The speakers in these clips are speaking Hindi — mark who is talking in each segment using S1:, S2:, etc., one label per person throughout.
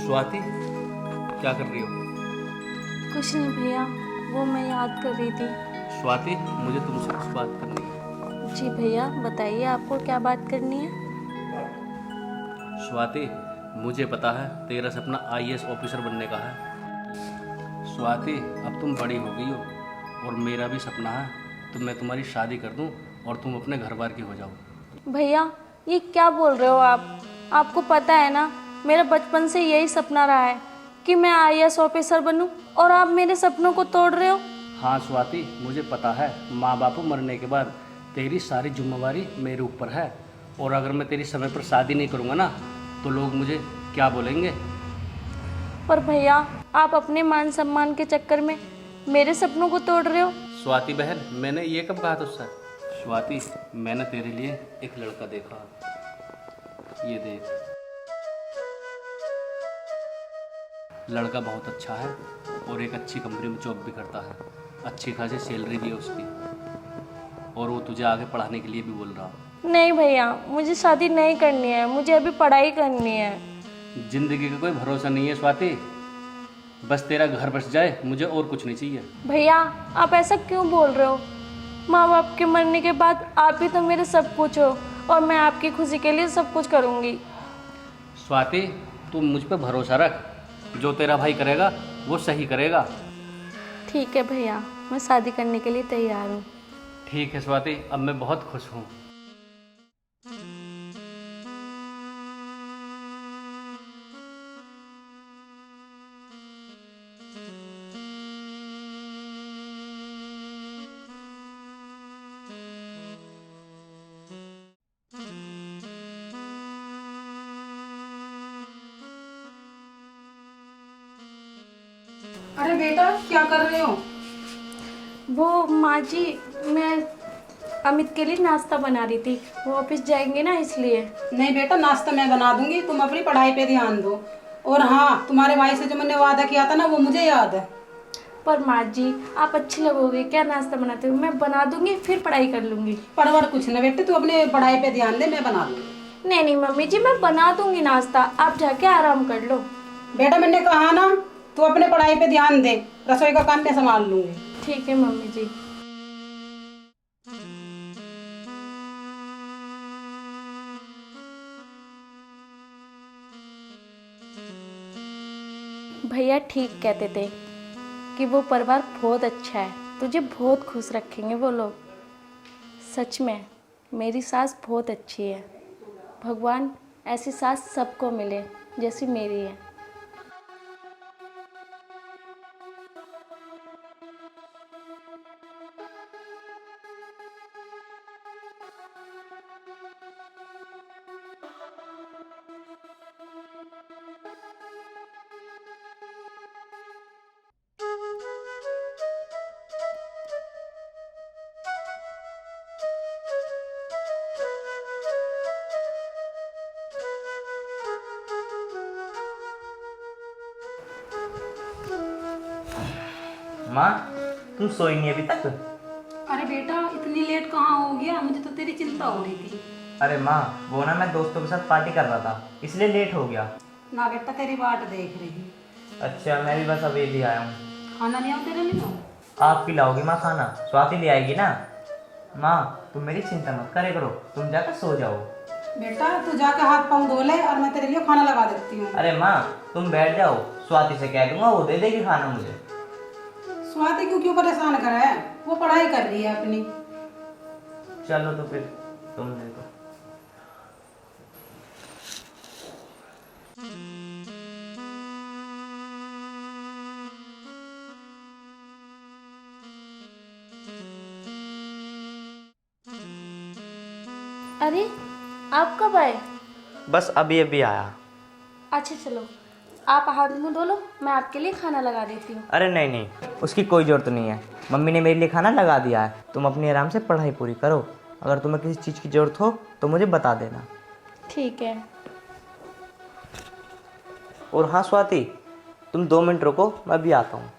S1: स्वाति, क्या कर रही हो?
S2: कुछ नहीं भैया, वो मैं याद कर रही थी।
S1: स्वाति, मुझे तुमसे कुछ बात करनी है।
S2: जी भैया, बताइए आपको क्या बात करनी है।
S1: स्वाति, मुझे पता है तेरा सपना आईएएस ऑफिसर बनने का है। स्वाति, अब तुम बड़ी हो गई हो और मेरा भी सपना है तो मैं तुम्हारी शादी कर दूं और तुम अपने घर बार की हो जाओ।
S2: भैया ये क्या बोल रहे हो आप? आपको पता है ना, मेरा बचपन से यही सपना रहा है कि मैं आईएएस ऑफिसर बनूं, और आप मेरे सपनों को तोड़ रहे हो।
S1: हाँ स्वाति, मुझे पता है माँ बाप मरने के बाद तेरी सारी जिम्मेवारी मेरे ऊपर है, और अगर मैं तेरी समय पर शादी नहीं करूँगा ना तो लोग मुझे क्या बोलेंगे।
S2: पर भैया, आप अपने मान सम्मान के चक्कर में मेरे सपनों को तोड़ रहे हो।
S1: स्वाति बहन, मैंने ये कब कहा तुझसे? स्वाति, मैंने तेरे लिए एक लड़का देखा, ये देख। लड़का बहुत अच्छा है और एक अच्छी कंपनी में जॉब भी करता है, अच्छी खासी सैलरी भी है उसकी, और वो तुझे आगे पढ़ाने के लिए भी बोल रहा।
S2: नहीं भैया, मुझे शादी नहीं करनी है, मुझे अभी पढ़ाई करनी है।
S1: जिंदगी का कोई भरोसा नहीं है स्वाति, बस तेरा घर बस जाए, मुझे और कुछ नहीं चाहिए।
S2: भैया आप ऐसा क्यों बोल रहे हो? माँ बाप के मरने के बाद आप ही तो मेरे सब कुछ हो, और मैं आपकी खुशी के लिए सब कुछ करूँगी।
S1: स्वाति, तू मुझ पे भरोसा रख, जो तेरा भाई करेगा वो सही करेगा।
S2: ठीक है भैया, मैं शादी करने के लिए तैयार हूँ।
S1: ठीक है स्वाति, अब मैं बहुत खुश हूँ।
S3: अरे बेटा, क्या कर रहे हो?
S2: वो माँ जी, मैं अमित के लिए नाश्ता बना रही थी, वो ऑफिस जाएंगे ना इसलिए।
S3: नहीं बेटा, नाश्ता मैं बना दूंगी, तुम अपनी पढ़ाई पे ध्यान दो। और हाँ, तुम्हारे भाई से जो मैंने वादा किया था ना, वो मुझे याद है।
S2: पर माँ जी, आप अच्छी लगोगे, क्या नाश्ता बनाते हो? मैं बना दूंगी, फिर पढ़ाई कर लूंगी।
S3: परवर कुछ ना बेटे, तू अपने पढ़ाई पे ध्यान दे, मैं बना दूंगी।
S2: नहीं नहीं मम्मी जी, मैं बना दूंगी नाश्ता, आप जाके आराम कर लो।
S3: बेटा मैंने कहा ना, तू अपने पढ़ाई पे ध्यान दे, रसोई का काम मैं संभाल लूंगी।
S2: ठीक है मम्मी जी। भैया ठीक कहते थे कि वो परिवार बहुत अच्छा है, तुझे बहुत खुश रखेंगे वो लोग। सच में मेरी सास बहुत अच्छी है। भगवान ऐसी सास सबको मिले जैसी मेरी है।
S4: माँ, तुम सोई नहीं अभी तक?
S3: अरे बेटा, इतनी लेट कहाँ हो गया? मुझे तो तेरी चिंता हो रही थी।
S4: अरे माँ, वो ना मैं दोस्तों के साथ पार्टी कर रहा था, इसलिए लेट हो गया।
S3: ना बेटा, तेरी बाट देख रही।
S4: अच्छा, मैं भी बस अभी भी आया हूँ।
S3: खाना ले आओ तेरे लिए।
S4: आप खिलाओगी माँ खाना? स्वाति ले आएगी ना? माँ, तुम मेरी चिंता मत करे करो, तुम जाकर सो जाओ।
S3: बेटा तू जाके हाथ पाँव धो ले, और मैं तेरे लिए खाना लगा देती हूँ।
S4: अरे माँ, तुम बैठ जाओ, स्वाति से कह दूंगा, वो दे देगी खाना मुझे।
S3: स्वाति क्यों परेशान कर रहा है? वो पढ़ाई कर रही है अपनी।
S4: चलो तो फिर तुम देखो।
S2: अरे आप कब आए?
S4: बस अभी अभी आया।
S2: अच्छा चलो, आप हाथ मुंह धो लो, मैं आपके लिए खाना लगा देती हूँ।
S4: अरे नहीं नहीं, उसकी कोई ज़रूरत नहीं है, मम्मी ने मेरे लिए खाना लगा दिया है। तुम अपनी आराम से पढ़ाई पूरी करो, अगर तुम्हें किसी चीज़ की ज़रूरत हो तो मुझे बता देना।
S2: ठीक है।
S4: और हाँ स्वाति, तुम 2 मिनट रुको, मैं भी आता हूँ।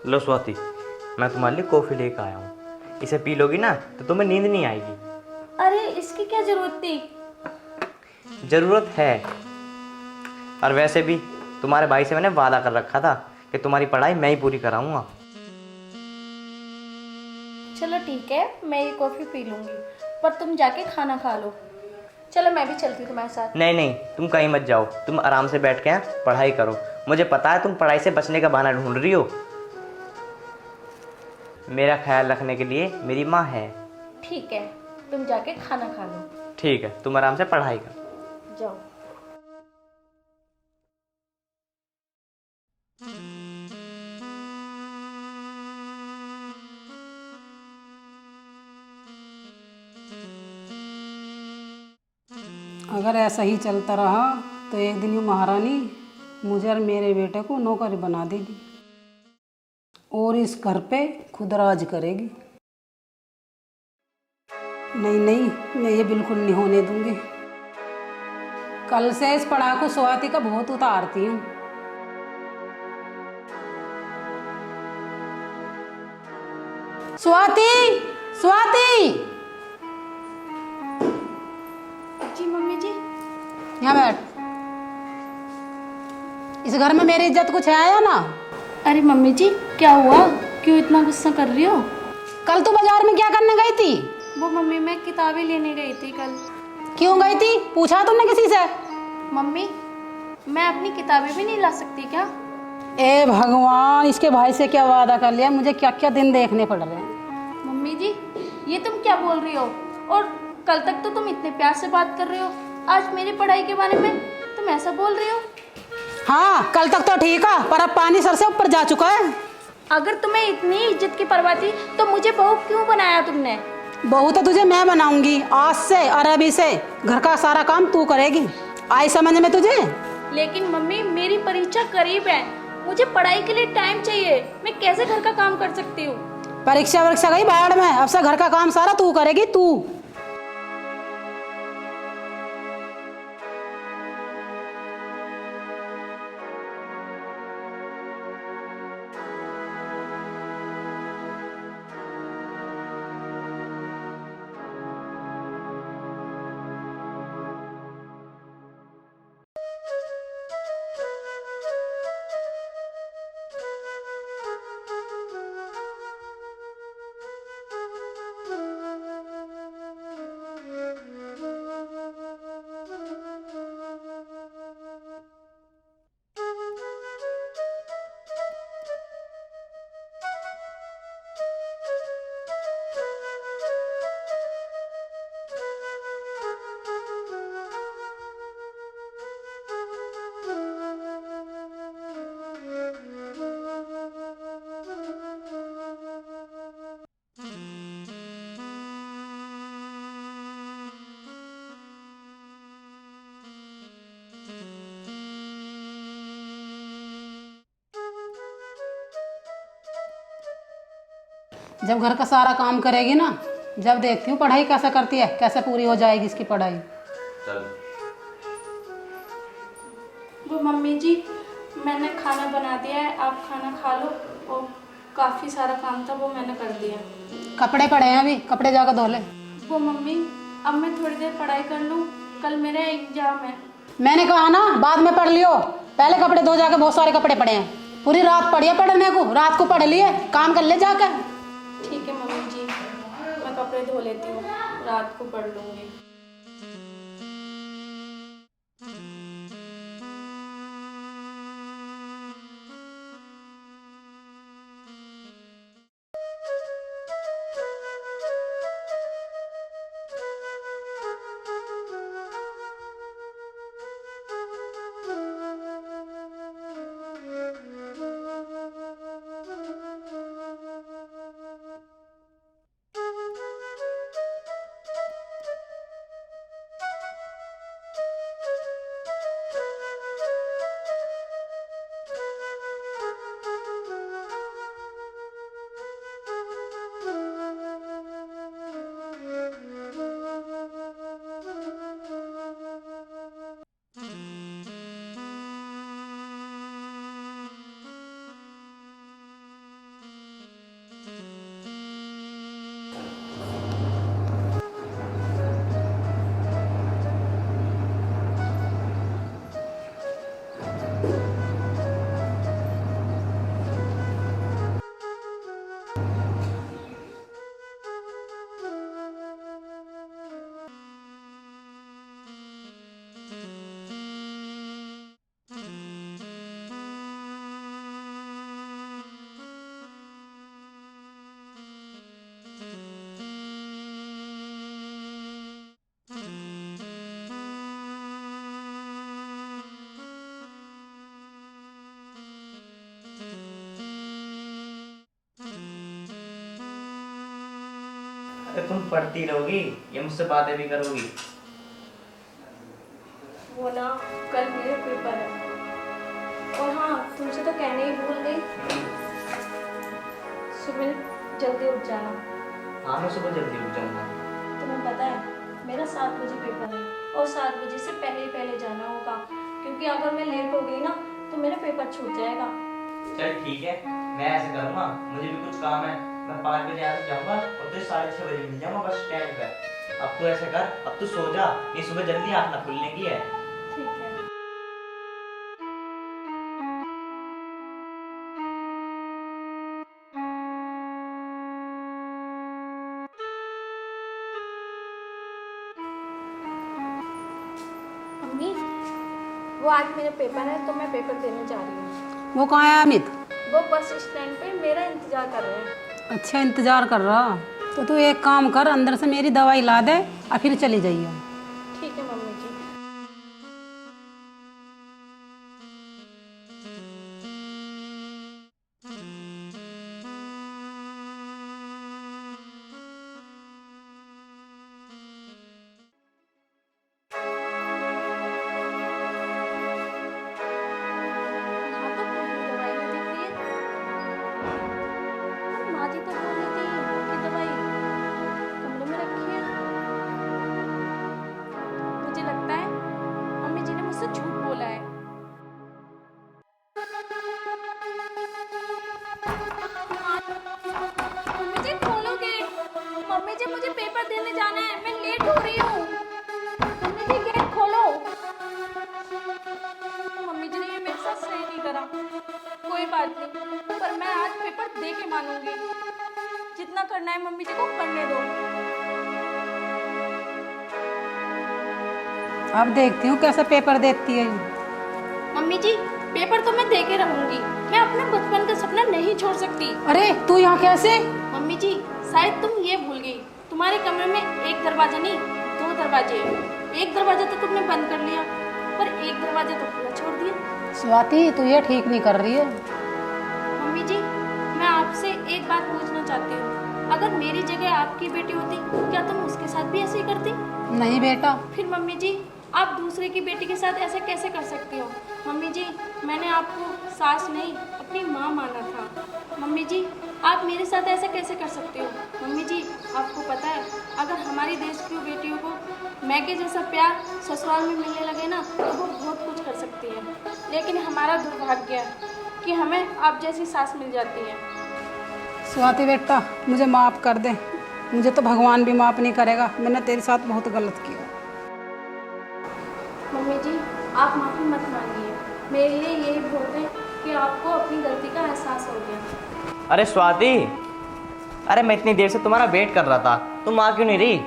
S4: लो स्वाति, मैं तुम्हारे लिए कॉफ़ी लेकर आया हूँ। इसे पी लोगी ना तो तुम्हें नींद नहीं आएगी।
S2: अरे इसकी क्या ज़रूरत थी?
S4: ज़रूरत है, और वैसे भी तुम्हारे भाई से मैंने वादा कर रखा था कि तुम्हारी पढ़ाई मैं ही पूरी कराऊंगा।
S2: चलो ठीक है, मैं ये कॉफ़ी पी लूँगी, पर तुम जाके खाना खा लो। चलो मैं भी चलती हूँ तुम्हारे साथ।
S4: नहीं नहीं, तुम कहीं मत जाओ, तुम आराम से बैठ के यहाँ पढ़ाई करो। मुझे पता है तुम पढ़ाई से बचने का बहाना ढूंढ रही हो। मेरा ख्याल रखने के लिए मेरी माँ है।
S2: ठीक है, तुम जाके खाना खा लो।
S4: ठीक है, तुम आराम से पढ़ाई करो।
S2: जाओ।
S3: अगर ऐसा ही चलता रहा तो एक दिन ये महारानी मुझे और मेरे बेटे को नौकर बना देगी और इस घर पे खुद राज करेगी। नहीं नहीं, मैं ये बिल्कुल नहीं होने दूंगी। कल से इस पढ़ाकू स्वाति का बहुत उतारती हूँ। स्वाति, स्वाति,
S2: जी मम्मी जी।
S3: यहाँ बैठ। इस घर में मेरी इज्जत कुछ है या ना?
S2: अरे मम्मी जी, क्या हुआ? क्यों इतना गुस्सा कर रही हो?
S3: कल तू बाजार में क्या करने गई थी?
S2: वो मम्मी, मैं किताबें लेने गई थी कल।
S3: क्यों गई थी? पूछा तुमने किसी से?
S2: मम्मी, मैं अपनी किताबें भी नहीं ला सकती क्या?
S3: ए भगवान, इसके भाई से क्या वादा कर लिया, मुझे क्या क्या दिन देखने पड़ रहे हैं।
S2: मम्मी जी, ये तुम क्या बोल रही हो? और कल तक तो तुम इतने प्यार से बात कर रहे हो, आज मेरी पढ़ाई के बारे में तुम ऐसा बोल रही हो?
S3: हाँ, कल तक तो ठीक है, पर अब पानी सर से ऊपर जा चुका है।
S2: अगर तुम्हें इतनी इज्जत की परवाह थी तो मुझे बहू क्यों बनाया तुमने?
S3: बहू तो तुझे मैं बनाऊंगी, आज से और अभी से घर का सारा काम तू करेगी। आई समझ में तुझे?
S2: लेकिन मम्मी, मेरी परीक्षा करीब है, मुझे पढ़ाई के लिए टाइम चाहिए, मैं कैसे घर का काम कर सकती हूँ?
S3: परीक्षा वरीक्षा गई बाहर में, अब से घर का काम सारा तू करेगी, तू। जब घर का सारा काम करेगी ना, जब देखती हूँ पढ़ाई कैसे करती है, कैसे पूरी हो जाएगी इसकी पढ़ाई।
S4: चल।
S2: वो मम्मी जी, मैंने खाना बना दिया है, आप खाना खा लो। और काफ़ी सारा काम था वो मैंने कर दिया।
S3: कपड़े पड़े हैं अभी, कपड़े जाकर धो ले।
S2: वो मम्मी, अब मैं थोड़ी देर पढ़ाई कर लूँ, कल मेरा एग्जाम है।
S3: मैंने कहा ना बाद में पढ़ लियो, पहले कपड़े धो जाके, बहुत सारे कपड़े पड़े हैं। पूरी रात पड़ी है पढ़ने को, रात को पढ़ लिए, काम कर ले जाकर।
S2: ठीक है मम्मी जी, मैं कपड़े धो लेती हूँ, रात को पढ़ लूँगी।
S4: अरे तुम पढ़ती रहोगी या मुझसे बातें भी करोगी?
S2: वो ना कल मेरे पेपर है। और हाँ, तुमसे तो कहने ही भूल गई, सुबह जल्दी उठ जाना।
S4: हाँ मैं सुबह जल्दी उठ जाऊंगा।
S2: तुम्हें पता है मेरा 7 बजे पेपर है और 7 बजे से पहले जाना होगा, क्योंकि अगर मैं लेट हो गई ना तो मेरा पेपर छूट जाएगा।
S4: चल ठीक है, मैं ऐसे करूँगा, मुझे भी कुछ काम है, मैं 5 बजे आ जाऊंगा और तुझे 6:30 बजे मिल जाऊंगा बस स्टैंड पर। अब तो ऐसे कर, अब तू सो जा, ये सुबह जल्दी आँख ना खुलने की है।
S2: ठीक है। मम्मी, वो आज मेरा पेपर है तो मैं पेपर देने जा रही हूँ।
S3: वो कहाँ है अमित?
S2: वो बस स्टैंड पे मेरा इंतजार कर रहे हैं।
S3: अच्छा इंतजार कर रहा, तो तू एक काम कर, अंदर से मेरी दवाई ला दे और फिर चली जाइए।
S2: ठीक है मम्मी जी। यहाँ तो कोई दवाई नहीं दिख रही है। माँ जी तो बोल रही थी कि दवाई कमरे में रखी है। मुझे लगता है मम्मी जी ने मुझसे झूठ बोला है। मम्मी जी खोलो गेट। मम्मी जी मुझे पेपर देने जाना है, मैं लेट हो रही हूँ। मम्मी जी गेट खोलो। मम्मी जी ने ये मेरे साथ सही नहीं करा। कोई बात नहीं, पर मैं आज पेपर दे के मानूंगी। जितना करना है मम्मी जी को करने दो।
S3: अब देखती हूँ कैसे पेपर देती है।
S2: मम्मी जी पेपर तो मैं दे के रहूंगी, मैं अपने बचपन का सपना नहीं छोड़ सकती।
S3: अरे तू यहाँ कैसे?
S2: मम्मी जी शायद तुम ये भूल गई, तुम्हारे कमरे में एक दरवाजा नहीं 2 दरवाजे हैं। एक दरवाजा तो तुमने बंद कर लिया, पर एक दरवाजा तो खुला छोड़ दिया।
S3: स्वाति तू ये ठीक नहीं कर रही है।
S2: मम्मी जी मैं आपसे एक बात पूछना चाहती हूँ, अगर मेरी जगह आपकी बेटी होती क्या तुम उसके साथ भी ऐसे ही करती?
S3: नहीं बेटा।
S2: फिर मम्मी जी आप दूसरे की बेटी के साथ ऐसा कैसे कर सकती हो? मम्मी जी मैंने आपको सास नहीं अपनी माँ माना था। मम्मी जी आप मेरे साथ ऐसा कैसे कर सकते हो? मम्मी जी आपको पता है अगर हमारी देश की बेटियों को मैके जैसा प्यार ससुराल में मिलने लगे ना तो वो बहुत कुछ कर सकती है, लेकिन हमारा दुर्भाग्य है कि हमें आप जैसी सास मिल जाती है।
S3: स्वाति बेटा मुझे माफ़ कर दे, मुझे तो भगवान भी माफ़ नहीं करेगा, मैंने तेरे साथ बहुत गलत किया।
S2: मम्मी जी आप माफ़ी मत मांगिए, मेरे लिए यही बहुत है कि आपको अपनी गलती का एहसास हो गया।
S4: अरे स्वाति, अरे मैं इतनी देर से तुम्हारा वेट कर रहा था, तुम आ क्यों नहीं रही?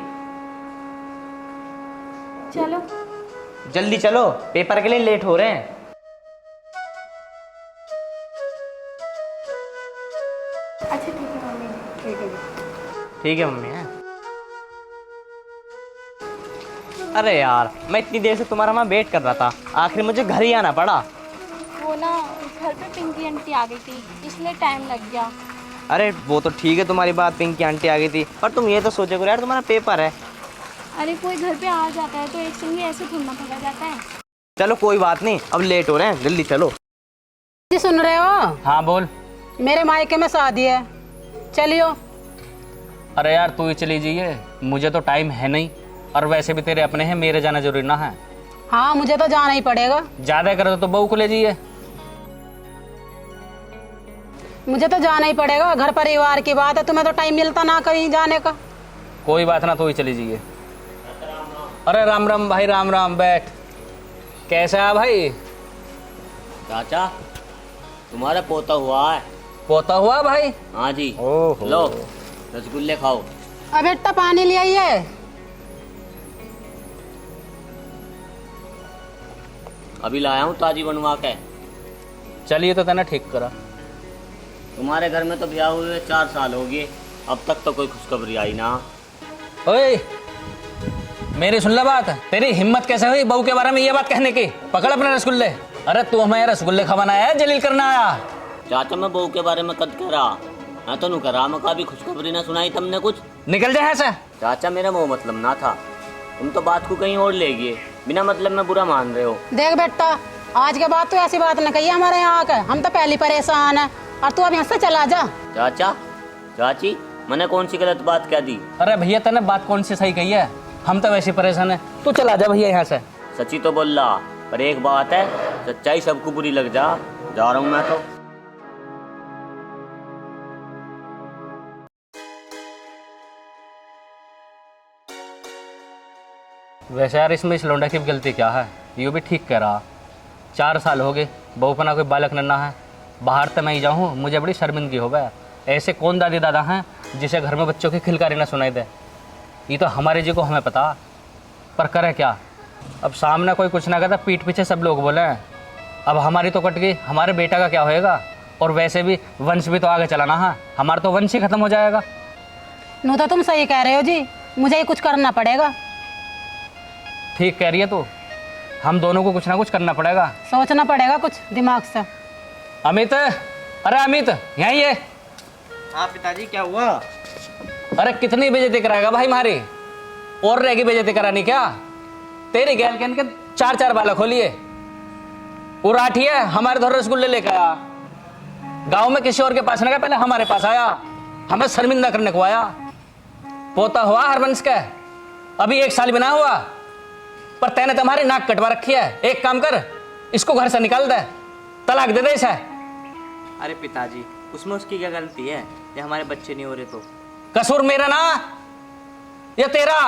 S2: चलो
S4: जल्दी चलो, पेपर के लिए लेट हो रहे हैं।
S2: अच्छा ठीक है मम्मी जी।
S3: ठीक है।
S4: ठीक है मम्मी है। अरे यार मैं इतनी देर से तुम्हारा वहाँ वेट कर रहा था, आखिर मुझे घर ही आना पड़ा।
S2: वो ना घर पे पिंकी आंटी आ गई थी इसलिए टाइम लग गया।
S4: अरे वो तो ठीक है तुम्हारी बात, पिंकी आंटी आ गई थी, पर तुम ये तो सोचो यार तुम्हारा पेपर है।
S2: अरे कोई घर पे आ जाता है तो एक संग ऐसे थोड़ा भगा जाता है।
S4: चलो कोई बात नहीं, अब लेट हो रहे हैं, जल्दी चलो।
S3: जी सुन रहे हो?
S1: हाँ बोल।
S3: मेरे मायके में शादी है, चलियो।
S1: अरे यार तू ही चली जाइए, मुझे तो टाइम है नहीं, और वैसे भी तेरे अपने हैं, मेरे जाना जरूरी ना है।
S3: हाँ मुझे तो जाना ही पड़ेगा।
S1: ज़्यादा करो तो बहू को ले जाइए।
S3: मुझे तो जाना ही पड़ेगा, घर परिवार की बात है, तुम्हें तो टाइम मिलता ना कहीं जाने का।
S1: कोई बात ना, तू ही चली जाइए। अरे राम राम भाई, राम राम, बैठ। कैसा है भाई?
S5: चाचा तुम्हारा पोता हुआ है।
S1: पोता हुआ भाई?
S5: हाँ जी।
S1: ओहो।
S5: लो रसगुल्ले खाओ।
S3: अब बेटा पानी ले आइए।
S5: अभी लाया हूँ ताजी बनवा के।
S1: चलिए तो तने ठीक करा।
S5: तुम्हारे घर में तो ब्याह हुए 4 साल हो गए, अब तक तो कोई खुशखबरी आई ना।
S1: ओए मेरी सुन ले बात, तेरी हिम्मत कैसे हुई बहू के बारे में ये बात कहने की? पकड़ अपने रसगुल्ले। अरे तू हमें रसगुल्ले खवाना आया, जलील करना आया?
S5: चाचा मैं बहू के बारे में कद कह रहा, हाँ तो नुका राम का भी खुशखबरी ना सुनाई तुमने कुछ।
S1: निकल जाए ऐसा।
S5: चाचा मेरा वो मतलब ना था, तुम तो बात को कहीं और ले गए, बिना मतलब में बुरा मान रहे हो।
S3: देख बेटा, आज के बाद तो ऐसी बात न कही हमारे यहाँ आकर, हम तो पहले परेशान है और तू अब यहाँ से चला जा।
S5: चाचा चाची मैंने कौन सी गलत बात कह दी?
S1: अरे भैया तने बात कौन सी सही कही है, हम तो वैसे परेशान है, तू चला जा भैया यहाँ से।
S5: सच्ची तो बोल रहा, पर एक बात है, सच्चाई सबको बुरी लग जा रहा हूँ मैं तो।
S1: वैसे यार इसमें इस लौंडा की गलती क्या है, ये भी ठीक कह रहा। 4 साल हो गए, बहुपना कोई बालक नन्ना है, बाहर तो मैं ही जाऊँ, मुझे बड़ी शर्मिंदगी हो गया। ऐसे कौन दादी दादा हैं जिसे घर में बच्चों की खिलकारी ना सुनाई दे। ये तो हमारे जी को हमें पता, पर करे क्या। अब सामने कोई कुछ ना कहता, पीठ पीछे सब लोग बोले। अब हमारी तो कट गई, हमारे बेटा का क्या होएगा। और वैसे भी वंश भी तो आगे चलाना है, हमारा तो वंश ही खत्म हो जाएगा।
S3: नू तो तुम सही कह रहे हो जी, मुझे ही कुछ करना पड़ेगा।
S1: ठीक कह रही है तो, हम दोनों को कुछ ना कुछ करना पड़ेगा,
S3: सोचना पड़ेगा कुछ दिमाग से।
S1: अमित, अरे अमित यहीं है।
S4: हाँ पिताजी क्या हुआ?
S1: अरे कितनी बेइज्जती कराएगा भाई हमारी, और रहेगी बेइज्जती करानी क्या। तेरी गैल के 4 बाला खोलिए, वो राठी है हमारे धोर रसगुल्ले लेकर आया, गांव में किसी और के पास ना गया, पहले हमारे पास आया, हमें शर्मिंदा करने को आया। पोता हुआ हरबंश का, अभी 1 साल भी ना हुआ, पर तैने तुम्हारी नाक कटवा रखी है। एक काम कर, इसको घर से निकाल दे, तलाक दे दे इसे।
S4: अरे पिताजी उसमें उसकी क्या गलती है, ये हमारे बच्चे नहीं हो रहे तो?
S1: कसूर मेरा ना या तेरा?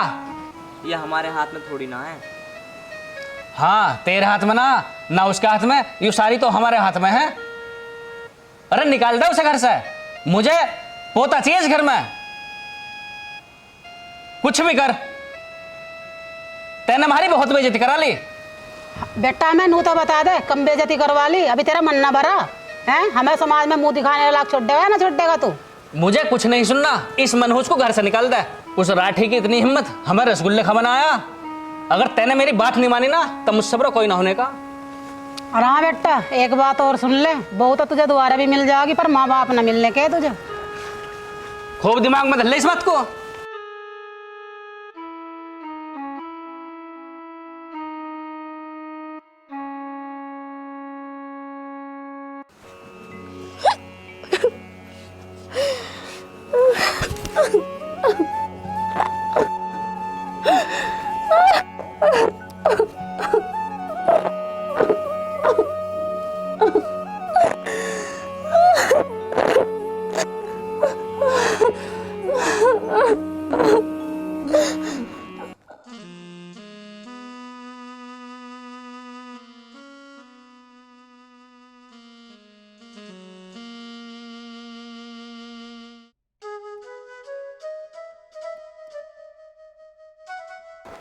S4: ये हमारे हाथ में थोड़ी ना है।
S1: हाँ तेरे हाथ में ना उसके हाथ में, ये सारी तो हमारे हाथ में है। अरे निकाल दे उसे घर से, मुझे पोता चाहिए इस घर में। कुछ भी कर, तैने हमारी बहुत बेइज्जती करा ली।
S3: बेटा मैं नू तो बता दे, कम बेइज्जती करवा ली, अभी तेरा मन ना भरा है। हमें समाज में मुंह दिखाने लायक छोड़ देगा ना छोड़ देगा तू?
S1: मुझे कुछ नहीं सुनना, इस मनहूस को घर से निकाल दे। उस राठी की इतनी हिम्मत, हमें रसगुल्ले खवाना आया। अगर तैने मेरी बात नहीं मानी ना, तो मुझसे बड़ा कोई ना होने का।
S3: और हाँ बेटा एक बात और सुन ले, बहू तो तुझे दोबारा भी मिल जाएगी, पर माँ बाप ना मिलने के तुझे।
S1: खूब दिमाग में धर ले इस बात को।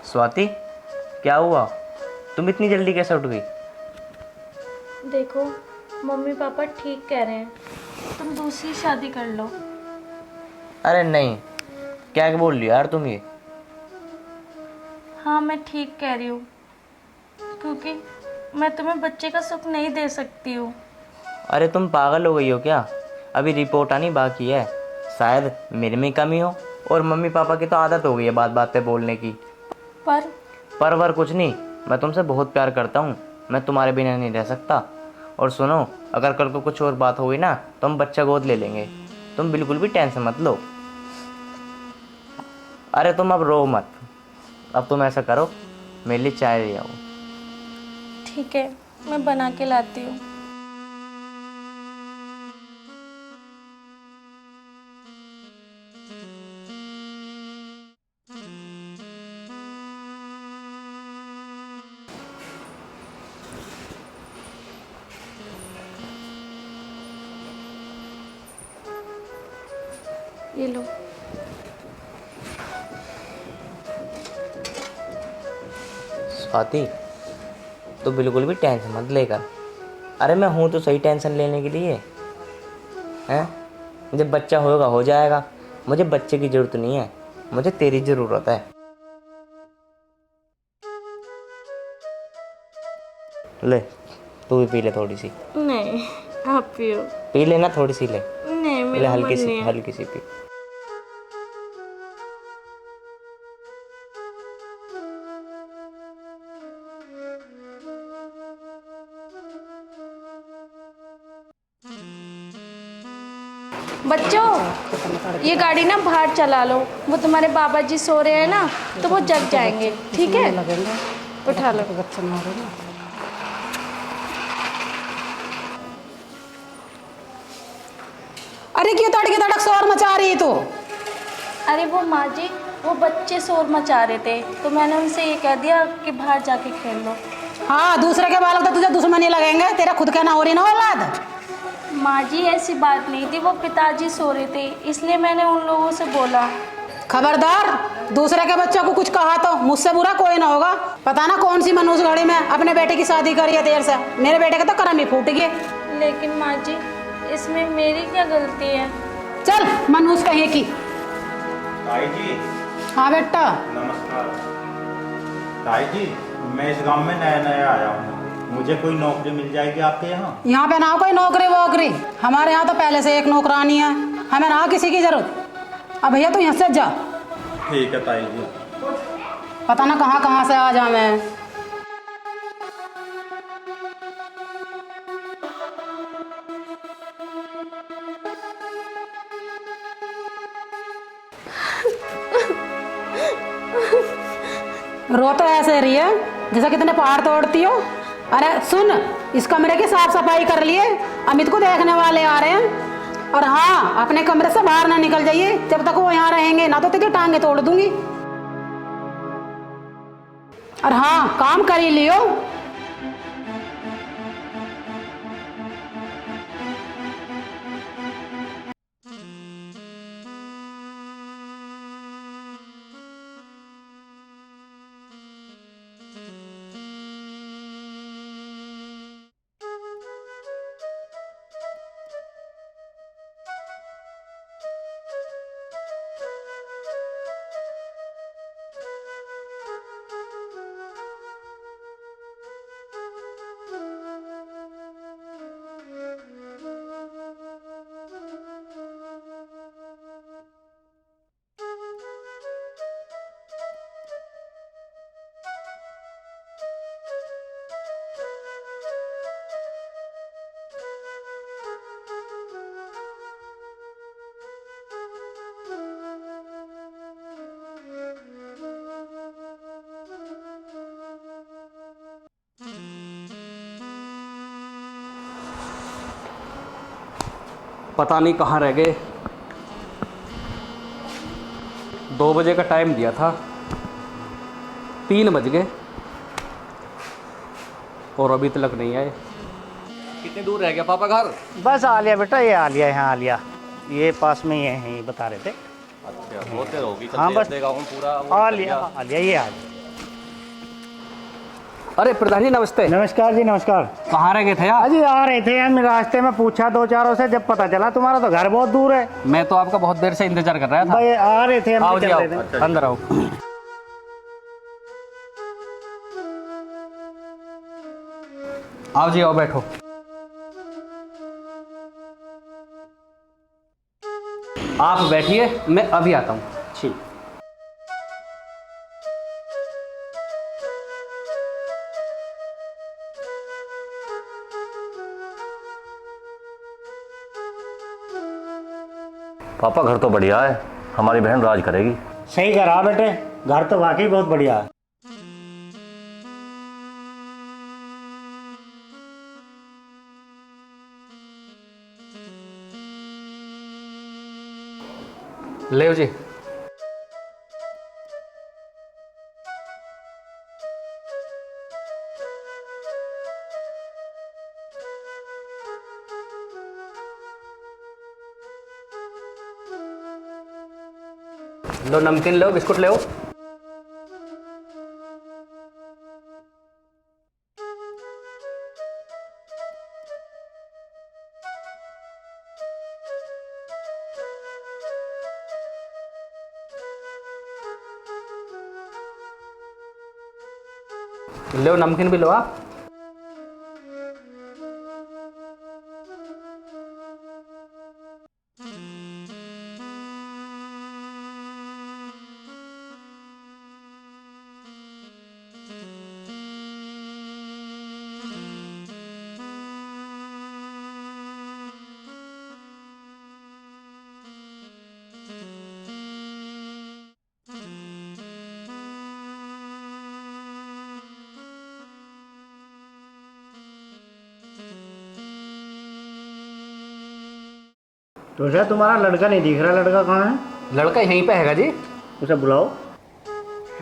S4: स्वाति क्या हुआ, तुम इतनी जल्दी कैसे उठ गई?
S2: देखो मम्मी पापा ठीक कह रहे हैं, तुम दूसरी शादी कर लो।
S4: अरे नहीं, क्या बोल रही हो यार तुम ये?
S2: हाँ मैं ठीक कह रही हूँ, क्योंकि मैं तुम्हें बच्चे का सुख नहीं दे सकती हूँ।
S4: अरे तुम पागल हो गई हो क्या? अभी रिपोर्ट आनी बाकी है, शायद मेरे में कमी हो, और मम्मी पापा की तो आदत हो गई है बात बात पे बोलने की। पर कुछ नहीं, मैं तुमसे बहुत प्यार करता हूँ, मैं तुम्हारे बिना नहीं रह सकता। और सुनो, अगर कल को कुछ और बात हो गई ना तो हम बच्चा गोद ले लेंगे, तुम बिल्कुल भी टेंशन मत लो। अरे तुम अब रो मत, अब तुम ऐसा करो मेरे लिए चाय ले आओ।
S2: ठीक है मैं बना के लाती हूँ। ये लो।
S4: स्वाति तो बिल्कुल भी टेंशन मत लेकर। अरे मैं हूँ तो सही टेंशन लेने के लिए हैं। जब बच्चा होगा हो जाएगा, मुझे बच्चे की ज़रूरत नहीं है, मुझे तेरी ज़रूरत है। ले तू भी पी ले थोड़ी सी।
S2: नहीं आप पियो।
S4: पी लेना थोड़ी सी ले।
S2: नहीं
S4: ले
S2: मेरा मन
S4: हल्की सी
S2: नहीं है।
S4: हल्की सी पी।
S2: बच्चों ये गाड़ी ना बाहर चला लो, वो तुम्हारे बाबा जी सो रहे हैं ना तो वो जग जाएंगे, ठीक है?
S3: लगेंगे
S2: उठा लो।
S3: बच्चे मारे ना। अरे क्यों तड़के तड़क शोर मचा रही है तू?
S2: अरे वो माँ जी, वो बच्चे शोर मचा रहे थे तो मैंने उनसे ये कह दिया कि बाहर जाके खेल लो।
S3: हाँ, दूसरे के बालक तो तुझे दुश्मनी लगेंगे, तेरा खुद का ना हो रही ना औलाद।
S2: माँ जी ऐसी बात नहीं थी, वो पिताजी सो रहे थे इसलिए मैंने उन लोगों से बोला।
S3: खबरदार, दूसरे के बच्चों को कुछ कहा तो मुझसे बुरा कोई ना होगा। पता ना कौन सी मनुष्य घड़ी में अपने बेटे की शादी करी है देर से। मेरे बेटे का तो करम ही फूट गए।
S2: लेकिन माँ जी इसमें मेरी क्या गलती है?
S3: चल मनुष्य कहे की।
S6: ताई जी
S3: हाँ बेटा।
S6: नमस्कार। ताई जी मैं इस गांव में नया नया आया हूँ, मुझे कोई नौकरी मिल जाएगी आपके यहाँ?
S3: यहाँ पे ना कोई नौकरी वोकरी, हमारे यहाँ तो पहले से एक नौकरानी है, हमें ना किसी की जरूरत। अब भैया तू यहाँ से जा।
S6: ठीक है ताई जी।
S3: पता ना कहाँ कहाँ से आ जा मैं। रो तो ऐसे रही है जैसे कितने पहाड़ तोड़ती हो। अरे सुन, इस कमरे की साफ सफाई कर लिए, अमित को देखने वाले आ रहे हैं। और हाँ, अपने कमरे से बाहर ना निकल जाइए जब तक वो यहाँ रहेंगे, ना तो तेरी टांगे तोड़ दूंगी। और हाँ, काम कर ही लियो।
S1: पता नहीं कहाँ रह गए। 2 बजे का टाइम दिया था, 3 बज गए और अभी तक नहीं आए। कितने दूर रह गया पापा घर?
S7: बस आ लिया बेटा, ये आ लिया, यहाँ आ लिया, ये पास में ये है, ये बता रहे थे।
S1: अच्छा, बहुत देर होगी।
S7: हाँ बस
S1: पूरा
S7: आ लिया, आ लिया, ये आ लिया।
S1: अरे प्रधान जी नमस्ते।
S7: नमस्कार जी, नमस्कार।
S1: कहाँ रह गए थे आप?
S7: अजी आ रहे थे यार, मैं रास्ते में पूछा 2-4 से, जब पता चला तुम्हारा तो घर बहुत दूर है।
S1: मैं तो आपका बहुत देर से इंतजार कर रहा था।
S7: भाई आ रहे थे, हम
S1: आओ
S7: भी
S1: जी
S7: चल
S1: आओ,
S7: रहे थे।
S1: अंदर आओ। आओ जी आओ, बैठो। आप बैठिए, मैं अभी आता हूँ।
S7: ठीक।
S8: पापा घर तो बढ़िया है, हमारी बहन राज करेगी।
S7: सही करा बेटे, घर तो वाकई बहुत बढ़िया है।
S1: ले जी। लो नमकीन लो, बिस्कुट ले। लो नमकीन भी लो आप।
S7: तो शायद तुम्हारा लड़का नहीं दिख रहा, लड़का कहाँ है?
S1: लड़का यहीं पे हैगा जी।
S7: उसे बुलाओ।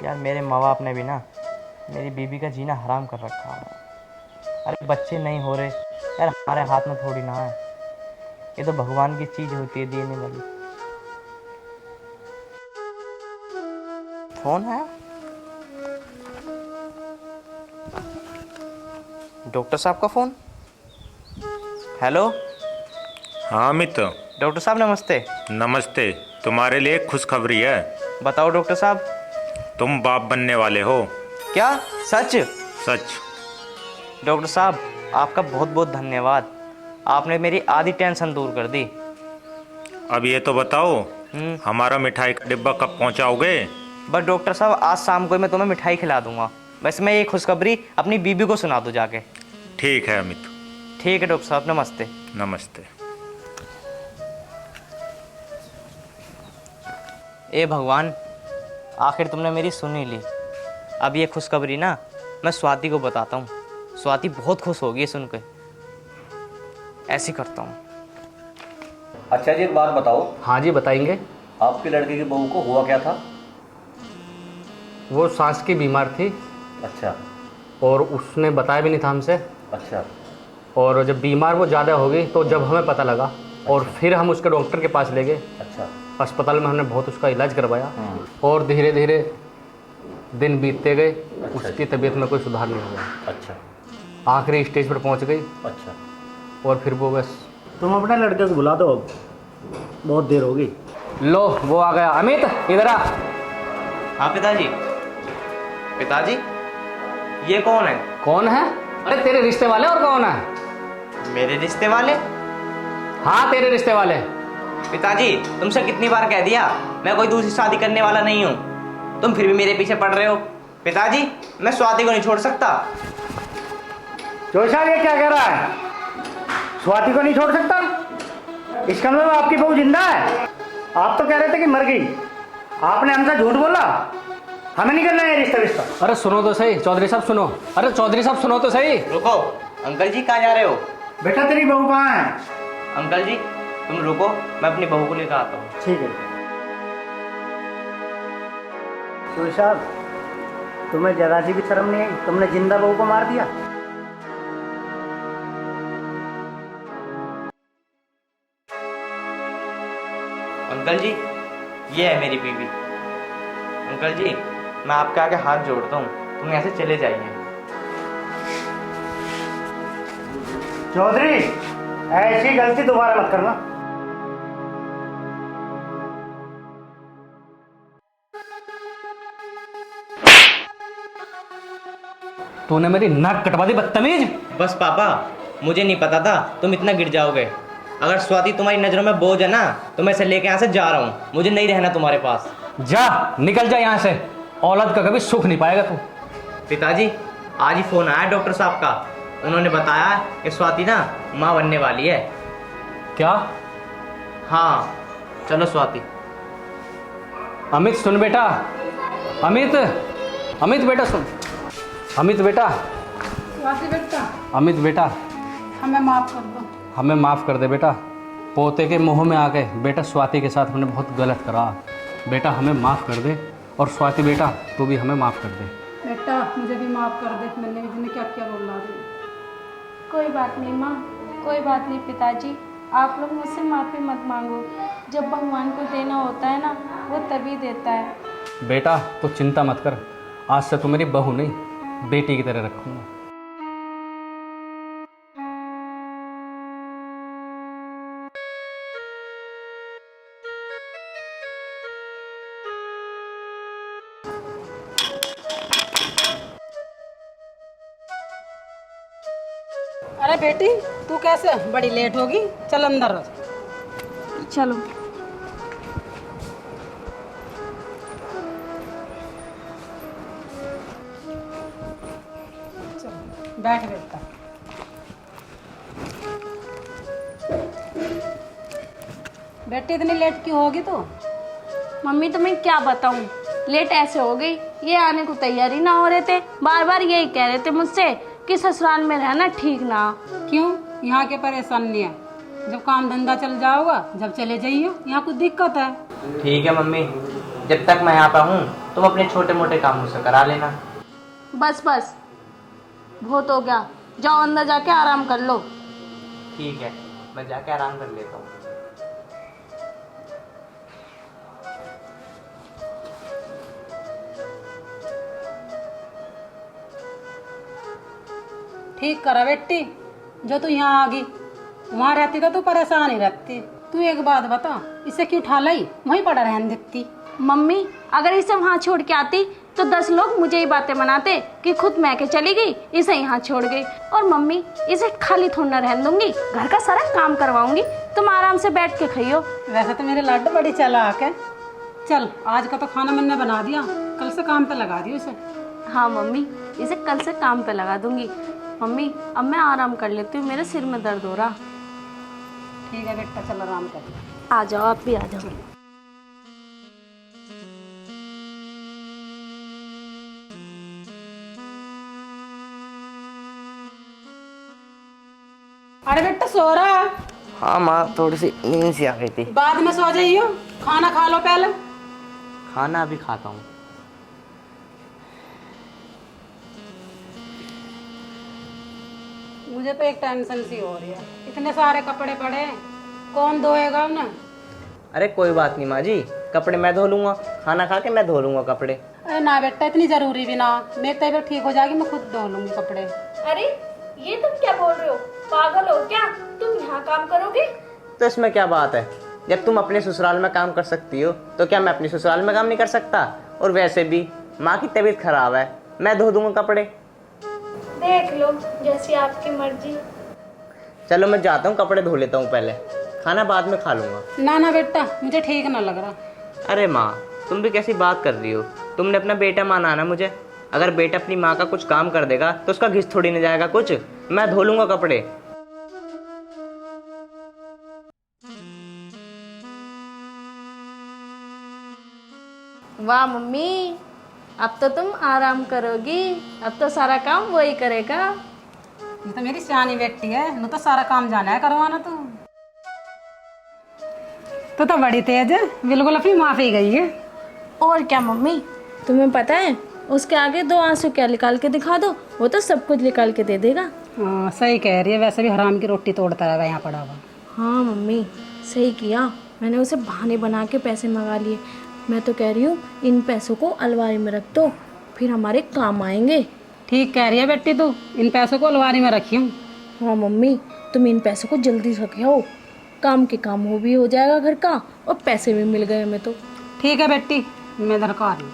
S4: यार मेरे माँ बाप ने भी ना मेरी बीबी का जीना हराम कर रखा है। अरे बच्चे नहीं हो रहे यार, हमारे हाथ में थोड़ी ना है, ये तो भगवान की चीज होती है देने वाली। फोन है डॉक्टर साहब का फोन। हेलो
S6: हाँ अमित।
S4: डॉक्टर साहब नमस्ते।
S6: नमस्ते। तुम्हारे लिए एक खुशखबरी है।
S4: बताओ डॉक्टर साहब।
S6: तुम बाप बनने वाले हो।
S4: क्या सच?
S6: सच।
S4: डॉक्टर साहब आपका बहुत बहुत धन्यवाद, आपने मेरी आधी टेंशन दूर कर दी।
S6: अब ये तो बताओ हमारा मिठाई का डिब्बा कब पहुंचाओगे?
S4: बस डॉक्टर साहब आज शाम को मैं तुम्हें मिठाई खिला दूंगा। वैसे मैं ये खुशखबरी अपनी बीबी को सुना दूं जाके।
S6: ठीक है अमित।
S4: ठीक है डॉक्टर साहब, नमस्ते।
S6: नमस्ते।
S4: ए भगवान, आखिर तुमने मेरी सुन ही ली। अब ये खुशखबरी ना मैं स्वाति को बताता हूँ, स्वाति बहुत खुश होगी सुन के। ऐसे करता हूँ।
S8: अच्छा जी एक बात बताओ,
S1: हाँ जी बताएंगे।
S8: आपके लड़के की बहू को हुआ क्या था?
S1: वो सांस की बीमार थी
S8: अच्छा।
S1: और उसने बताया भी नहीं था हमसे।
S8: अच्छा।
S1: और जब बीमार वो ज़्यादा हो गई तो जब हमें पता लगा और फिर हम उसके डॉक्टर के पास ले गए।
S8: अच्छा।
S1: अस्पताल में हमने बहुत उसका इलाज करवाया और धीरे धीरे दिन बीतते गए। उसकी तबीयत में कोई सुधार नहीं हुआ।
S8: अच्छा।
S1: आखिरी स्टेज पर पहुंच गई।
S8: अच्छा।
S1: और फिर वो बस।
S7: तुम अपने लड़के को बुला दो, बहुत देर होगी।
S1: लो वो आ गया। अमित इधर आ।
S4: हाँ पिताजी। पिताजी ये कौन है?
S1: कौन है? अरे तेरे रिश्ते वाले। और कौन है?
S4: मेरे रिश्ते वाले?
S1: हाँ तेरे रिश्ते वाले।
S4: पिताजी तुमसे कितनी बार कह दिया मैं कोई दूसरी शादी करने वाला नहीं हूँ, तुम फिर भी मेरे पीछे पड़ रहे हो। पिताजी मैं स्वाति को नहीं छोड़ सकता।
S7: जोशा ये क्या कह रहा है? स्वाति को नहीं छोड़ सकता? इस कमरे में आपकी बहू जिंदा है। आप तो कह रहे थे कि मर गई। आपने हमसे झूठ बोला। हमें नहीं करना है रिश्ता।
S1: अरे सुनो तो सही चौधरी साहब, सुनो। अरे चौधरी साहब सुनो तो सही।
S4: रुको अंकल जी, कहाँ जा रहे हो?
S7: बेटा तेरी बहू कहाँ है?
S4: अंकल जी तुम रुको, मैं अपनी बहू को लेकर आता हूँ।
S7: ठीक है। तो साहब तुम्हें जरा सी भी शर्म नहीं आई? तुमने जिंदा बहू को मार दिया।
S4: अंकल जी ये है मेरी बीवी। अंकल जी मैं आपके आगे हाथ जोड़ता हूँ, तुम यहाँ से चले जाइए।
S7: चौधरी ऐसी गलती दोबारा मत करना।
S1: तूने मेरी नाक कटवा दी बदतमीज।
S4: बस पापा मुझे नहीं पता था तुम इतना गिर जाओगे। अगर स्वाति तुम्हारी नजरों में बोझ है ना तो मैं इसे लेके यहाँ से जा रहा हूँ, मुझे नहीं रहना तुम्हारे पास।
S1: जा निकल जा यहाँ से, औलाद का कभी सुख नहीं पाएगा तू।
S4: पिताजी आज ही फोन आया डॉक्टर साहब का, उन्होंने बताया कि स्वाति ना माँ बनने वाली है।
S1: क्या?
S4: हाँ चलो स्वाति।
S1: अमित सुन बेटा। अमित अमित बेटा सुन। अमित बेटा।
S3: स्वाति बेटा
S1: अमित बेटा
S3: हमें माफ कर दो।
S1: हमें माफ़ कर दे बेटा। पोते के मुंह में आके बेटा स्वाति के साथ हमने बहुत गलत करा। बेटा हमें माफ़ कर दे। और स्वाति बेटा तू भी हमें माफ़ कर दे।
S3: बेटा मुझे भी माफ कर दे, मैंने क्या क्या बोला दे।
S2: कोई बात नहीं माँ, कोई बात नहीं पिताजी। आप लोग मुझसे माफ़ी मत मांगो। जब भगवान को देना होता है ना वो तभी देता है।
S1: बेटा तू चिंता मत कर, आज से तू मेरी बहू नहीं बेटी की तरह रखूँगा।
S3: अरे बेटी तू कैसे बड़ी लेट होगी, चल अंदर।
S2: चलो।
S3: बैठ बेटा। बेटी इतनी लेट क्यों होगी तू?
S2: मम्मी तुम्हें क्या बताऊं, लेट ऐसे हो गई, ये आने को तैयारी ना हो रहे थे। बार बार यही कह रहे थे मुझसे कि ससुराल में रहना ठीक ना।
S3: क्यों, यहाँ के परेशानी है? जब काम धंधा चल जाओगा जब चले जाइए, यहाँ कुछ दिक्कत है।
S4: ठीक है मम्मी, जब तक मैं यहाँ पे हूँ तुम अपने छोटे मोटे काम मुझसे करा लेना।
S2: बस बस, बहुत हो गया, जाओ अंदर जाके आराम कर लो।
S4: ठीक है, मैं जाके आराम कर लेता हूँ।
S3: ठीक करा बेटी, जो तू यहाँ आ गई, वहाँ रहती तो तू परेशान ही रहती। तू एक बात बता, इसे क्यों उठा लाई, वहीं पड़ा रहने देती।
S2: मम्मी, अगर इसे वहाँ छोड़ के आती तो 10 लोग मुझे ही बातें बनाते कि खुद मैके चली गई, इसे यहाँ छोड़ गई। और मम्मी, इसे खाली थोड़ा ना रहने दूंगी, घर का सारा काम करवाऊंगी, तुम आराम से बैठ के खाइयो।
S3: वैसे तो मेरे लाडू बड़ी चालाक है। चल, आज का तो खाना मैंने बना दिया, कल से काम पे लगा दियो इसे।
S2: हाँ मम्मी, इसे कल से काम पे लगा दूंगी। मम्मी, अब मैं आराम कर लेती हूँ, मेरे सिर में दर्द हो रहा।
S3: ठीक है बेटा, चल आराम कर।
S2: आ जाओ, आप भी आ जाओ।
S3: अरे बेटा सो रहा।
S4: हाँ माँ, थोड़ी सी नींद सी आ गई थी।
S3: बाद में सो जाइयो, खाना खा लो पहले।
S4: खाना अभी खाता हूँ।
S3: मुझे तो एक टेंशन सी हो रही है, इतने सारे कपड़े पड़े हैं, कौन धोएगा उन्हें।
S4: अरे कोई बात नहीं माँ जी, कपड़े मैं धो लूँगा, खाना खा के मैं धो लूँगा कपड़े।
S3: अरे ना बेटा, इतनी जरूरी भी ना, मेरी तबीयत ठीक हो जाएगी, मैं खुद धो लूंगी कपड़े।
S2: अरे ये तुम क्या बोल रहे हो, पागल हो क्या? तुम यहाँ काम करोगे?
S4: तो इसमें क्या बात है, जब तुम अपने ससुराल में काम कर सकती हो तो क्या मैं अपनी ससुराल में काम नहीं कर सकता? और वैसे भी माँ की तबीयत खराब है, मैं धो दूंगा कपड़े।
S2: देख लो, जैसी आपकी मर्जी।
S4: चलो मैं जाता हूँ, कपड़े धो लेता हूँ पहले, खाना बाद में खा लूंगा।
S3: ना ना बेटा, मुझे ठीक ना लग रहा।
S4: अरे माँ, तुम भी कैसी बात कर रही हो? तुमने अपना बेटा माना ना मुझे, अगर बेटा अपनी माँ का कुछ काम कर देगा तो उसका घिस थोड़ी नहीं जाएगा कुछ। मैं धो लूंगा कपड़े।
S2: वाह मम्मी, अब तो तुम आराम करोगी, अब तो सारा काम वही करेगा।
S3: ये तो मेरी सियानी बेटी है, न तो सारा काम जाना है करवाना। तो बड़ी तेज है, बिल्कुल अपनी माफी गई है।
S2: और क्या मम्मी, तुम्हें पता है उसके आगे 2 आंसू क्या निकाल के दिखा दो, वो तो सब कुछ निकाल के दे देगा।
S3: हाँ सही कह रही है, वैसे भी हराम की रोटी तोड़ता रहेगा यहाँ पड़ा हुआ।
S2: हाँ मम्मी, सही किया, मैंने उसे बहाने बना के पैसे मंगा लिए। मैं तो कह रही हूँ इन पैसों को अलमारी में रख दो, फिर हमारे काम आएंगे।
S3: ठीक कह रही है बेटी, तू इन पैसों को अलमारी में रखी हूँ।
S2: हाँ मम्मी, तुम इन पैसों को जल्दी रखे हो, काम के काम हो भी हो जाएगा घर का, और पैसे भी मिल गए हमें तो।
S3: ठीक है बेटी, मैं इधर का आ रही हूँ।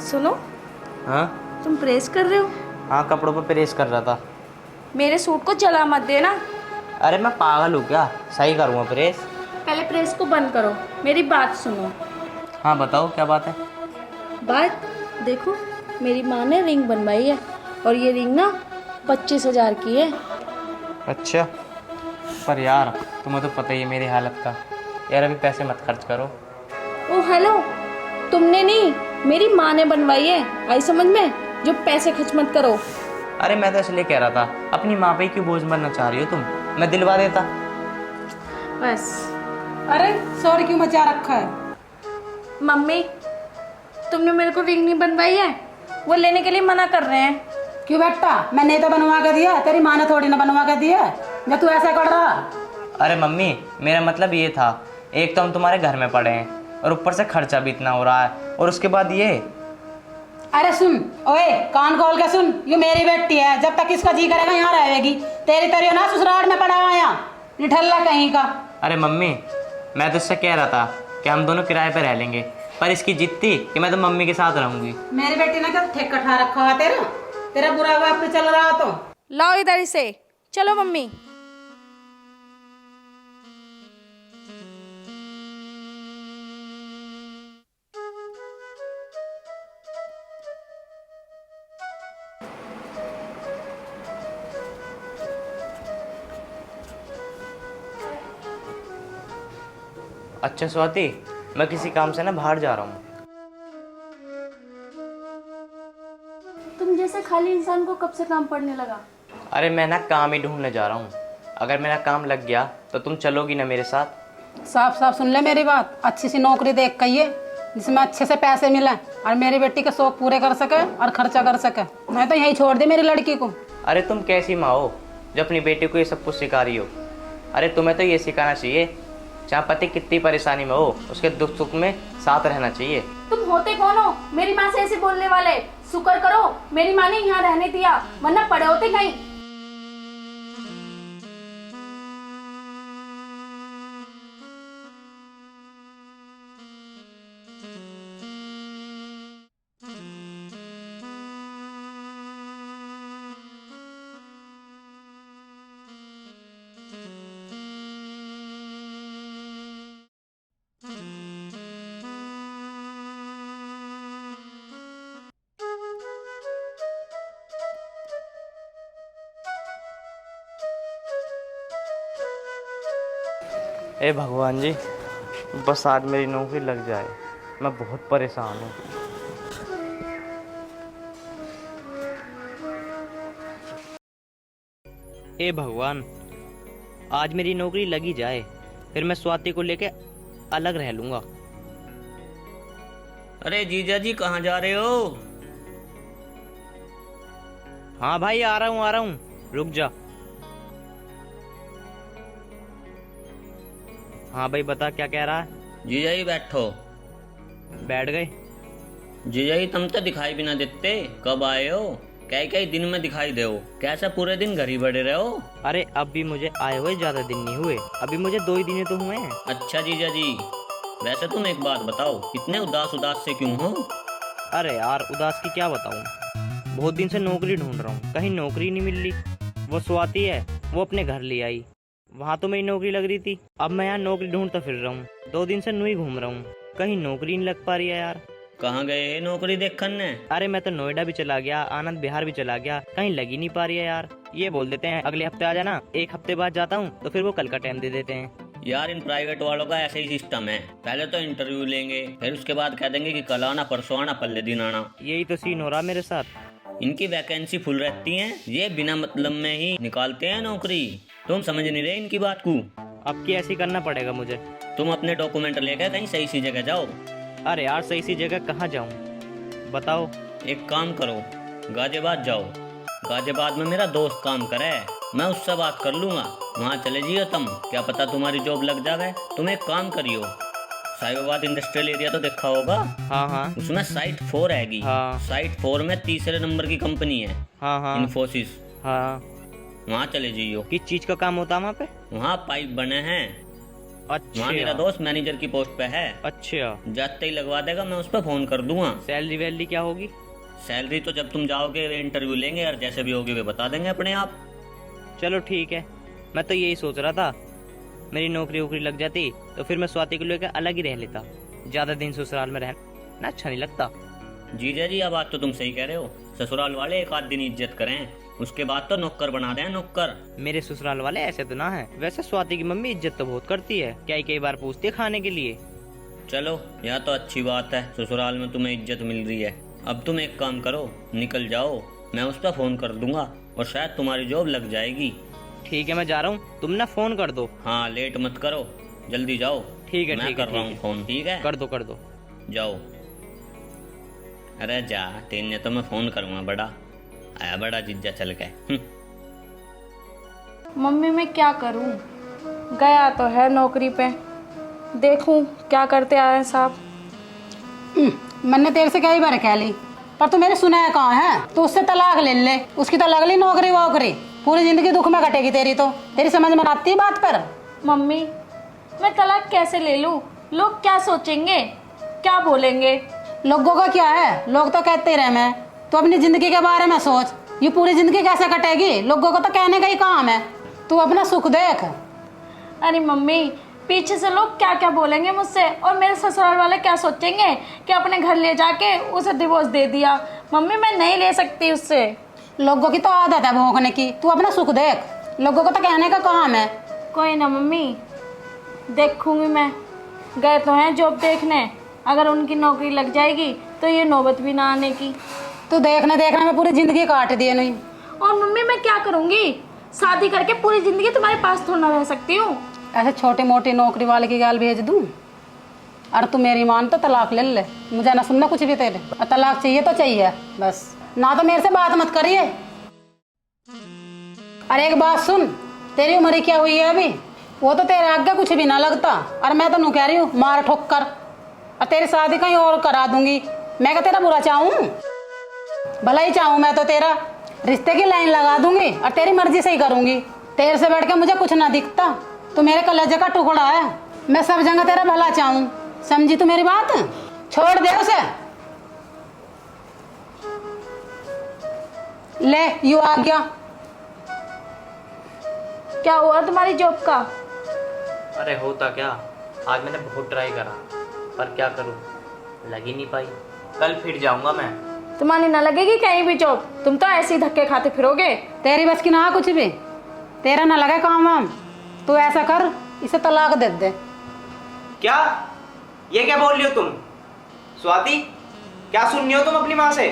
S2: सुनो,
S4: हाँ
S2: तुम प्रेस कर रहे हो?
S4: हाँ, कपड़ों पे प्रेस कर रहा था।
S2: मेरे सूट को जला मत देना।
S4: अरे मैं पागल हूँ क्या, सही करूँगा प्रेस।
S2: पहले प्रेस को बंद करो, मेरी बात सुनो।
S4: हाँ बताओ, क्या बात है?
S2: बात देखो, मेरी माँ ने रिंग बनवाई है, और ये रिंग ना 25,000 की है।
S4: अच्छा, पर यार तुम्हें तो पता ही है मेरी हालत का। यार अभी पैसे मत खर्च करो।
S2: ओ हेलो, तुमने नहीं, मेरी माँ ने बनवाई है, आई समझ में? जो पैसे खर्च मत करो।
S4: अरे मैं तो इसलिए कह रहा था, अपनी माँ पे क्यों बोझ बनना चाह रही हो तुम? मैं दिलवा देता।
S2: बस।
S3: अरे सॉरी क्यों मचा रखा है?
S2: मम्मी, तुमने मेरे को रिंग नहीं बनवाई है, वो लेने के लिए मना कर रहे हैं।
S3: क्यों बेटा, मैंने तो बनवा के दिया, तेरी माँ ने थोड़ी ना बनवा के दिया जो तू ऐसा कर रहा।
S4: अरे मम्मी, मेरा मतलब ये था, एक तो हम तुम्हारे घर में पड़े हैं और ऊपर से खर्चा भी इतना हो रहा है, और उसके बाद ये।
S3: अरे सुन, ओए कान खोल के सुन, ये मेरी बेटी है, जब तक इसका जी करेगा यहाँ रहेगी। तेरी तेरी ना ससुराल में पड़ा हुआ यहाँ निठल्ला कहीं का।
S4: अरे मम्मी, मैं तो इससे कह रहा था कि हम दोनों किराए पे रह लेंगे, पर इसकी जिद थी कि मैं तो मम्मी के साथ रहूंगी।
S3: मेरी बेटी ने क्या ठेका ठा रखा है तेरा बुरा वक्त चल रहा तो।
S2: लाओ इधर इसे, चलो मम्मी।
S4: अच्छा स्वाति, मैं किसी काम से ना बाहर जा रहा हूँ।
S2: तुम जैसे खाली इंसान को कब से काम पड़ने लगा?
S4: अरे मैं ना काम ही ढूंढने जा रहा हूँ। अगर मेरा काम लग गया तो तुम चलोगी ना मेरे साथ?
S3: साफ साफ सुन ले मेरी बात, अच्छी सी नौकरी देख कहिए जिसमें अच्छे से पैसे मिले और मेरी बेटी के शौक पूरे कर सके और खर्चा कर सके। मैं तो यही छोड़ दी मेरी लड़की को।
S4: अरे तुम कैसी माँ हो जो अपनी बेटी को ये सब कुछ सिखा रही हो? अरे तुम्हें तो ये सिखाना चाहिए, चाहे पति कितनी परेशानी में हो उसके दुख सुख में साथ रहना चाहिए।
S2: तुम होते कौन हो मेरी माँ से ऐसे बोलने वाले? शुक्र करो मेरी माँ ने यहाँ रहने दिया, वरना पड़े होते कहीं।
S4: ए भगवान जी, बस आज मेरी नौकरी लग जाए, मैं बहुत परेशान हूँ। ए भगवान, आज मेरी नौकरी लगी जाए, फिर मैं स्वाति को लेके अलग रह लूंगा।
S5: अरे जीजा जी कहाँ जा रहे हो?
S4: हाँ भाई आ रहा हूँ, रुक जा। हाँ भाई बता, क्या कह रहा है?
S5: जीजा जी बैठो।
S4: बैठ गए?
S5: जीजा जी तुम तो दिखाई भी ना देते, कब आए हो? कई दिन में दिखाई दे हो, कैसे पूरे दिन घर ही बैठे रहे हो?
S4: अरे अब भी मुझे आए हुए ज्यादा दिन नहीं हुए, अभी मुझे 2 ही दिन तो हुए हैं।
S5: अच्छा जीजा जी, वैसे तुम एक बात बताओ, इतने उदास से क्यों हो?
S4: अरे यार उदास की क्या बताऊं, बहुत दिन से नौकरी ढूंढ रहा हूँ, कहीं नौकरी नहीं मिल रही। वो स्वाति है, वो अपने घर ले आई, वहाँ तो मेरी नौकरी लग रही थी। अब मैं यहाँ नौकरी ढूंढता फिर रहा हूँ, 2 दिन से नुई घूम रहा हूँ, कहीं नौकरी नहीं लग पा रही है यार।
S5: कहाँ गए नौकरी देखने?
S4: अरे मैं तो नोएडा भी चला गया, आनंद विहार भी चला गया, कहीं लग ही नहीं पा रही है यार। ये बोल देते हैं अगले हफ्ते आ जाना, 1 हफ्ते बाद जाता हूँ तो फिर वो कल का टाइम दे देते हैं।
S5: यार इन प्राइवेट वालों का ऐसे ही सिस्टम है, पहले तो इंटरव्यू लेंगे, फिर उसके बाद कह देंगे कि कल आना, परसों आना, पल्ले दिन आना।
S4: यही तो सीन हो रहा मेरे साथ।
S5: इनकी वैकेंसी फुल रहती है, ये बिना मतलब में ही निकालते हैं नौकरी। तुम समझ नहीं रहे इनकी बात को।
S4: अब की ऐसी करना पड़ेगा मुझे।
S5: तुम अपने डॉक्यूमेंट लेकर कहीं सही सी जगह जाओ।
S4: अरे यार सही सी जगह कहाँ जाऊँ बताओ?
S5: एक काम करो, गाजियाबाद जाओ, गाजियाबाद में मेरा दोस्त काम करे, मैं उससे बात कर लूंगा, वहाँ चले जाइयो तुम, क्या पता तुम्हारी जॉब लग जाए। तुम एक काम करियो, साहिबाबाद इंडस्ट्रियल एरिया तो देखा होगा?
S4: हाँ हाँ।
S5: उसमें साइट 4 रहेगी।
S4: हाँ।
S5: साइट 4 में 3रे नंबर की कंपनी है।
S4: हाँ हाँ।
S5: इन्फोसिस।
S4: हाँ।
S5: वहाँ चले जाइयो।
S4: किस चीज का काम होता है वहाँ पे?
S5: वहाँ पाइप बने हैं।
S4: अच्छा।
S5: वहाँ मेरा दोस्त मैनेजर की पोस्ट पे है।
S4: अच्छा।
S5: जाते ही लगवा देगा, मैं उस पर फोन कर दूंगा।
S4: सैलरी वैलरी क्या होगी?
S5: सैलरी तो जब तुम जाओगे इंटरव्यू लेंगे और जैसे भी होगी वे बता देंगे अपने आप।
S4: चलो ठीक है, मैं तो यही सोच रहा था मेरी नौकरी वोकरी लग जाती तो फिर मैं स्वाति को लेकर अलग ही रह लेता, ज्यादा दिन ससुराल में रहना अच्छा नहीं लगता।
S5: जीजा जी अब बात तो तुम सही कह रहे हो, ससुराल वाले 1 आध दिन इज्जत करें, उसके बाद तो नौकर बना दें नौकर।
S4: मेरे ससुराल वाले ऐसे तो ना है, वैसे स्वाति की मम्मी इज्जत तो बहुत करती है, कई बार पूछती है खाने के लिए।
S5: चलो यह तो अच्छी बात है, ससुराल में तुम्हें इज्जत मिल रही है। अब तुम एक काम करो, निकल जाओ, मैं उस पर फोन कर दूंगा और शायद तुम्हारी जॉब लग जाएगी।
S4: ठीक है मैं जा रहा हूँ, तुम ना फोन कर दो।
S5: हाँ लेट मत करो, जल्दी जाओ।
S4: ठीक है,
S5: मैं कर रहा हूँ फोन। ठीक है
S4: कर दो
S5: जाओ। अरे जा, तीन ने तो मैं फोन करूँगा, बड़ा आया बड़ा जिज्जा चल गए।
S2: मम्मी मैं क्या करूं, गया तो है नौकरी पे, देखूं क्या करते आए साहब।
S3: मैंने तेरे से कई बार कह ली, पर तू मेरे सुना है कहाँ है? तू उससे तलाक ले ले, उसकी तो लग ली नौकरी वोकरी, पूरी जिंदगी दुख में कटेगी तेरी। तो तेरी समझ में आती है बात? पर
S2: मम्मी मैं तलाक कैसे ले लूं? लोग क्या सोचेंगे, क्या बोलेंगे?
S3: लोगों का क्या है, लोग तो कहते ही रहे। मैं तो अपनी जिंदगी के बारे में सोच, ये पूरी जिंदगी कैसे कटेगी? लोगों को तो कहने का ही काम है, तू अपना सुख देख।
S2: अरे मम्मी पीछे से लोग क्या क्या बोलेंगे मुझसे, और मेरे ससुराल वाले क्या सोचेंगे कि अपने घर ले जाके उसे डिवोर्स दे दिया। मम्मी मैं नहीं ले सकती उससे।
S3: लोगों की तो आदत है भोंकने की, तू अपना सुख देख, लोगों को तो कहने का काम है।
S2: कोई ना मम्मी, देखूंगी मैं, गए तो हैं जॉब देखने, अगर उनकी नौकरी लग जाएगी तो ये नौबत भी ना आने की।
S3: तू देखने देखने में पूरी जिंदगी काट दिए नहीं।
S2: और मम्मी मैं क्या करूँगी, शादी करके पूरी ज़िंदगी तुम्हारे पास थोड़ा ना रह सकती हूँ।
S3: ऐसे छोटी मोटी नौकरी वाले की गाल भेज दूँ? और तू मेरी मान तो तलाक ले ले, मुझे ना सुनना कुछ भी तेरे। और तलाक चाहिए तो चाहिए बस, ना तो मेरे से बात मत करिए। अरे एक बात सुन, तेरी उम्र क्या हुई है अभी? वो तो तेरे आगे कुछ भी ना लगता, और मैं तो नू कह रही हूँ मार ठोक कर, और तेरी शादी कहीं और करा दूंगी। मैं क्या तेरा बुरा चाहूँ? भला ही चाहूँ मैं तो तेरा। रिश्ते की लाइन लगा दूंगी और तेरी मर्जी से ही करूंगी। तेरे से बैठ के मुझे कुछ ना दिखता, तू मेरे कलेजे का टुकड़ा है। मैं सब जगह तेरा भला चाहूँ, समझी तू मेरी बात? छोड़ दे उसे। ले यू आ गया।
S2: क्या हुआ तुम्हारी जॉब का?
S4: अरे होता क्या, आज मैंने बहुत ट्राई करा पर क्या करूं, लग ही नहीं पाई। कल फिर जाऊंगा मैं।
S2: तुम्हारी ना लगेगी कहीं भी जॉब, तुम तो ऐसे ही धक्के खाते फिरोगे।
S3: तेरी बस की ना कुछ भी, तेरा ना लगे काम वाम। तू ऐसा कर, इसे तलाक दे दे।
S9: क्या? ये क्या बोल रही हो तुम स्वाति? क्या सुन रही हो तुम अपनी माँ से?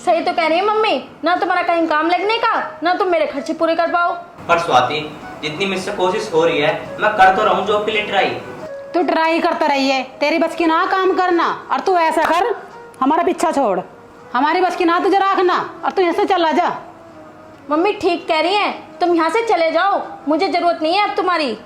S2: सही तो कह रही है मम्मी, ना तुम्हारा कहीं काम लगने का, ना तुम मेरे खर्चे पूरे कर पाओ।
S9: पर स्वाति, जितनी मुझसे कोशिश हो रही है मैं कर तो रहा हूँ जॉब के लिए ट्राई।
S3: तू ट्राई करता रही है, तेरी बस की ना काम करना। और तू ऐसा कर, हमारा पीछा छोड़, हमारी बस की ना तुझे रखना, और तू यहाँ से चला जा।
S2: मम्मी ठीक कह रही हैं, तुम यहाँ से चले जाओ, मुझे जरूरत नहीं है अब तुम्हारी।